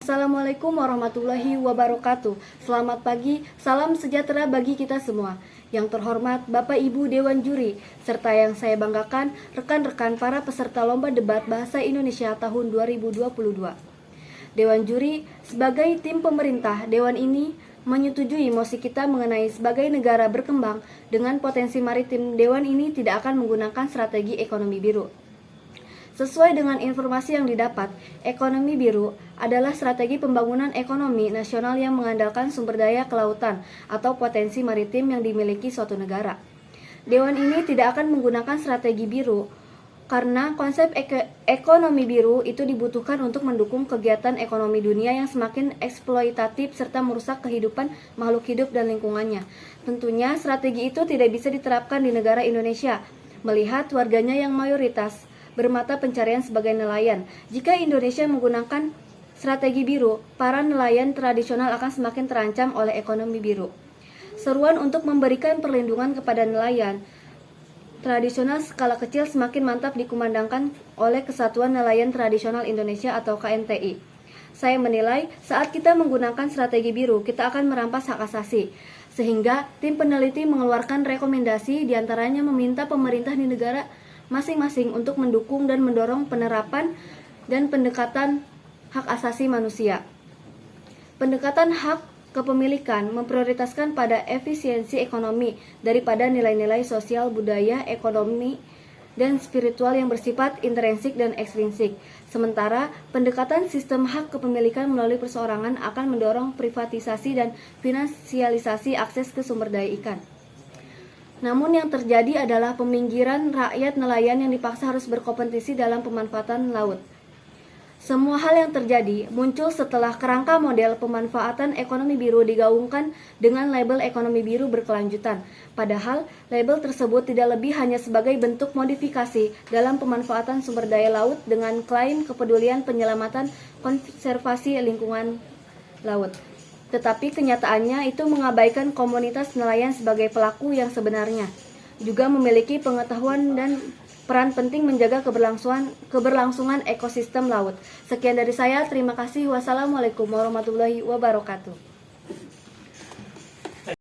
Assalamualaikum warahmatullahi wabarakatuh. Selamat pagi, salam sejahtera bagi kita semua. Yang terhormat Bapak Ibu Dewan Juri, serta yang saya banggakan rekan-rekan para peserta Lomba Debat Bahasa Indonesia tahun 2022. Dewan Juri, sebagai tim pemerintah, Dewan ini menyetujui mosi kita mengenai sebagai negara berkembang dengan potensi maritim, Dewan ini tidak akan menggunakan strategi ekonomi biru. Sesuai dengan informasi yang didapat, ekonomi biru adalah strategi pembangunan ekonomi nasional yang mengandalkan sumber daya kelautan atau potensi maritim yang dimiliki suatu negara. Dewan ini tidak akan menggunakan strategi biru karena konsep ekonomi biru itu dibutuhkan untuk mendukung kegiatan ekonomi dunia yang semakin eksploitatif serta merusak kehidupan makhluk hidup dan lingkungannya. Tentunya strategi itu tidak bisa diterapkan di negara Indonesia, melihat warganya yang mayoritas bermata pencarian sebagai nelayan. Jika Indonesia menggunakan strategi biru, para nelayan tradisional akan semakin terancam oleh ekonomi biru. Seruan untuk memberikan perlindungan kepada nelayan tradisional skala kecil semakin mantap dikumandangkan oleh Kesatuan Nelayan Tradisional Indonesia atau KNTI. Saya menilai saat kita menggunakan strategi biru, kita akan merampas hak asasi. Sehingga tim peneliti mengeluarkan rekomendasi diantaranya meminta pemerintah di negara masing-masing untuk mendukung dan mendorong penerapan dan pendekatan hak asasi manusia. Pendekatan hak kepemilikan memprioritaskan pada efisiensi ekonomi daripada nilai-nilai sosial, budaya, ekonomi, dan spiritual yang bersifat intrinsik dan ekstrinsik. Sementara pendekatan sistem hak kepemilikan melalui perseorangan akan mendorong privatisasi dan finansialisasi akses ke sumber daya ikan. Namun yang terjadi adalah peminggiran rakyat nelayan yang dipaksa harus berkompetisi dalam pemanfaatan laut. Semua hal yang terjadi muncul setelah kerangka model pemanfaatan ekonomi biru digaungkan dengan label ekonomi biru berkelanjutan. Padahal label tersebut tidak lebih hanya sebagai bentuk modifikasi dalam pemanfaatan sumber daya laut dengan klaim kepedulian penyelamatan konservasi lingkungan laut. Tetapi kenyataannya itu mengabaikan komunitas nelayan sebagai pelaku yang sebenarnya, juga memiliki pengetahuan dan peran penting menjaga keberlangsungan ekosistem laut. Sekian dari saya, terima kasih. Wassalamualaikum warahmatullahi wabarakatuh.